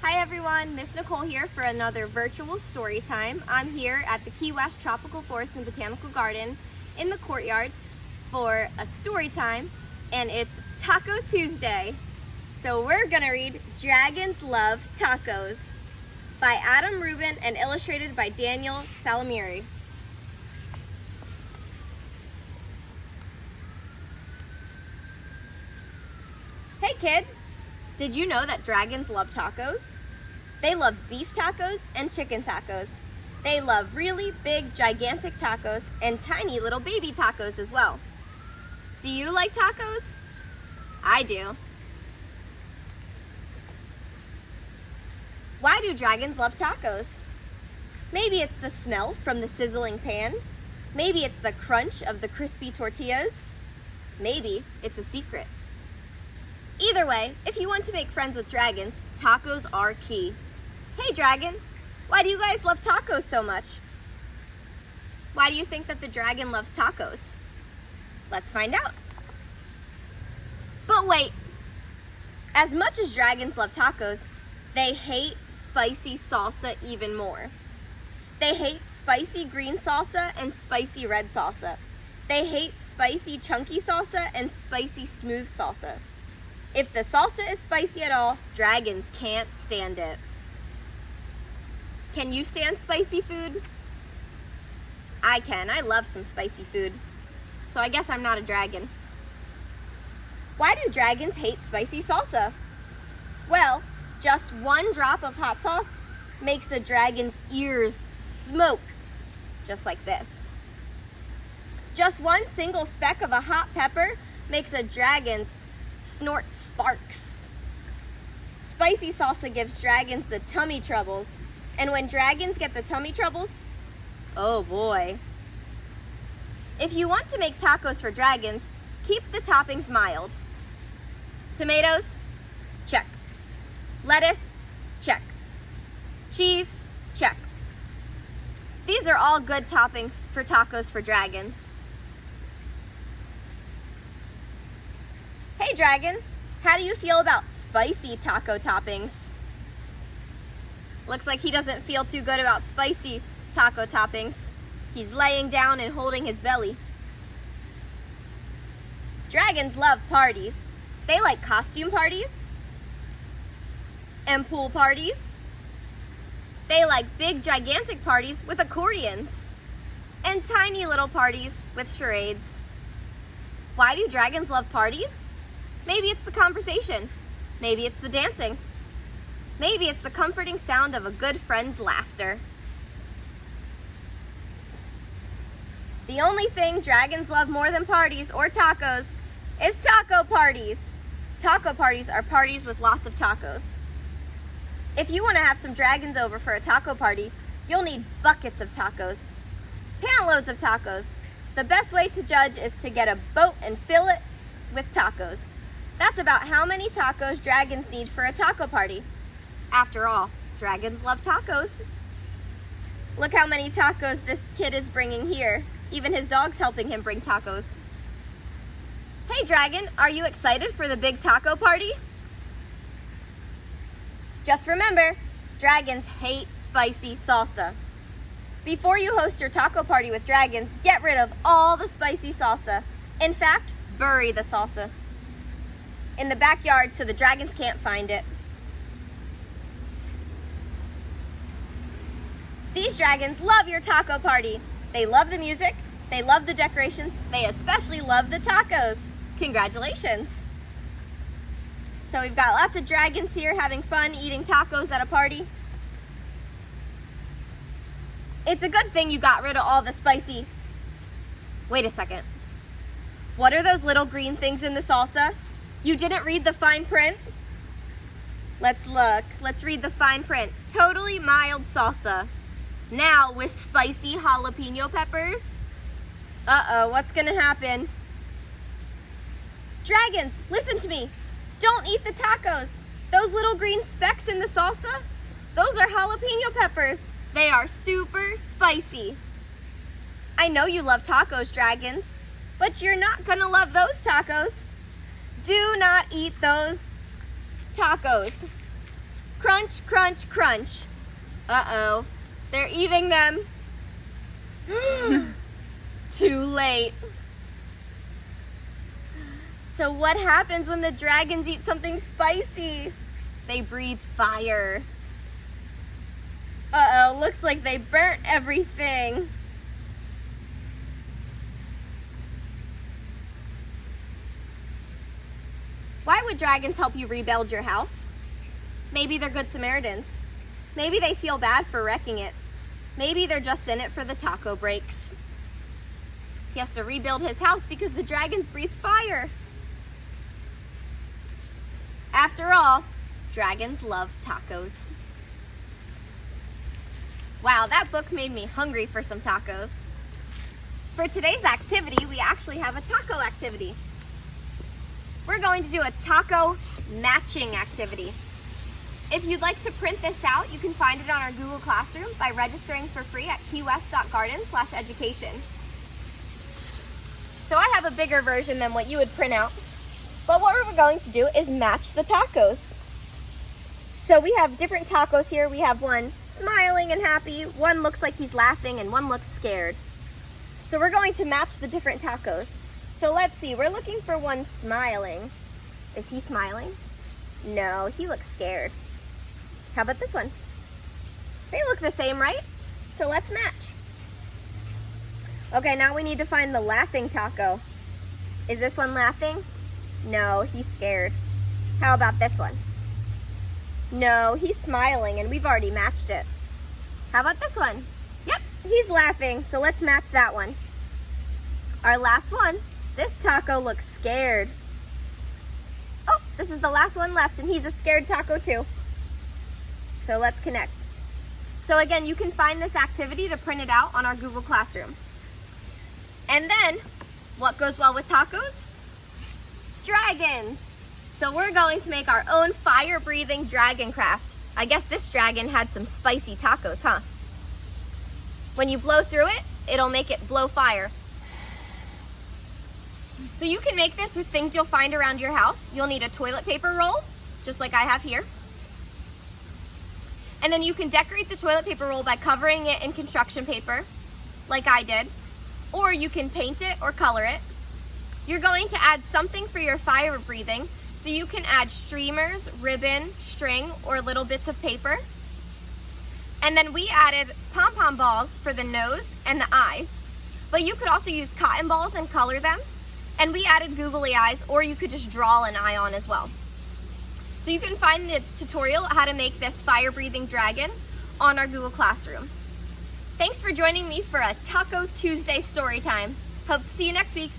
Hi everyone, Miss Nicole here for another virtual story time. I'm here at the Key West Tropical Forest and Botanical Garden in the courtyard for a story time, and it's Taco Tuesday. So we're gonna read Dragons Love Tacos by Adam Rubin and illustrated by Daniel Salamiri. Hey kid, did you know that dragons love tacos? They love beef tacos and chicken tacos. They love really big, gigantic tacos and tiny little baby tacos as well. Do you like tacos? I do. Why do dragons love tacos? Maybe it's the smell from the sizzling pan. Maybe it's the crunch of the crispy tortillas. Maybe it's a secret. Either way, if you want to make friends with dragons, tacos are key. Hey dragon, why do you guys love tacos so much? Why do you think that the dragon loves tacos? Let's find out. But wait, as much as dragons love tacos, they hate spicy salsa even more. They hate spicy green salsa and spicy red salsa. They hate spicy chunky salsa and spicy smooth salsa. If the salsa is spicy at all, dragons can't stand it. Can you stand spicy food? I can. I love some spicy food. So I guess I'm not a dragon. Why do dragons hate spicy salsa? Well, just one drop of hot sauce makes a dragon's ears smoke, just like this. Just one single speck of a hot pepper makes a dragon's snort sparks. Spicy salsa gives dragons the tummy troubles, and when dragons get the tummy troubles, oh boy. If you want to make tacos for dragons, keep the toppings mild. Tomatoes? Check. Lettuce? Check. Cheese? Check. These are all good toppings for tacos for dragons. Hey dragon, how do you feel about spicy taco toppings? Looks like he doesn't feel too good about spicy taco toppings. He's laying down and holding his belly. Dragons love parties. They like costume parties and pool parties. They like big, gigantic parties with accordions and tiny little parties with charades. Why do dragons love parties? Maybe it's the conversation. Maybe it's the dancing. Maybe it's the comforting sound of a good friend's laughter. The only thing dragons love more than parties or tacos is taco parties. Taco parties are parties with lots of tacos. If you want to have some dragons over for a taco party, you'll need buckets of tacos, pantloads of tacos. The best way to judge is to get a boat and fill it with tacos. That's about how many tacos dragons need for a taco party. After all, dragons love tacos. Look how many tacos this kid is bringing here. Even his dog's helping him bring tacos. Hey dragon, are you excited for the big taco party? Just remember, dragons hate spicy salsa. Before you host your taco party with dragons, get rid of all the spicy salsa. In fact, bury the salsa in the backyard so the dragons can't find it. These dragons love your taco party. They love the music, they love the decorations, they especially love the tacos. Congratulations. So we've got lots of dragons here having fun eating tacos at a party. It's a good thing you got rid of all the spicy. Wait a second. What are those little green things in the salsa? You didn't read the fine print? Let's look. Let's read the fine print. Totally mild salsa. Now with spicy jalapeno peppers. Uh-oh, what's gonna happen? Dragons, listen to me. Don't eat the tacos. Those little green specks in the salsa, those are jalapeno peppers. They are super spicy. I know you love tacos, dragons, but you're not gonna love those tacos. Do not eat those tacos. Crunch, crunch, crunch. Uh-oh, they're eating them. Too late. So what happens when the dragons eat something spicy? They breathe fire. Uh-oh, looks like they burnt everything. Why would dragons help you rebuild your house? Maybe they're good Samaritans. Maybe they feel bad for wrecking it. Maybe they're just in it for the taco breaks. He has to rebuild his house because the dragons breathe fire. After all, dragons love tacos. Wow, that book made me hungry for some tacos. For today's activity, we actually have a taco activity. We're going to do a taco matching activity. If you'd like to print this out, you can find it on our Google Classroom by registering for free at Keywest.garden/education. So I have a bigger version than what you would print out, but what we're going to do is match the tacos. So we have different tacos here. We have one smiling and happy, one looks like he's laughing, and one looks scared. So we're going to match the different tacos. So let's see, we're looking for one smiling. Is he smiling? No, he looks scared. How about this one? They look the same, right? So let's match. Okay, now we need to find the laughing taco. Is this one laughing? No, he's scared. How about this one? No, he's smiling and we've already matched it. How about this one? Yep, he's laughing, so let's match that one. Our last one, this taco looks scared. Oh, this is the last one left and he's a scared taco too. So let's connect. So again, you can find this activity to print it out on our Google Classroom. And then, what goes well with tacos? Dragons. So we're going to make our own fire-breathing dragon craft. I guess this dragon had some spicy tacos, huh? When you blow through it, it'll make it blow fire. So you can make this with things you'll find around your house. You'll need a toilet paper roll, just like I have here. And then you can decorate the toilet paper roll by covering it in construction paper, like I did. Or you can paint it or color it. You're going to add something for your fire breathing, so you can add streamers, ribbon, string, or little bits of paper. And then we added pom-pom balls for the nose and the eyes. But you could also use cotton balls and color them. And we added googly eyes, or you could just draw an eye on as well. So you can find the tutorial how to make this fire-breathing dragon on our Google Classroom. Thanks for joining me for a Taco Tuesday story time. Hope to see you next week.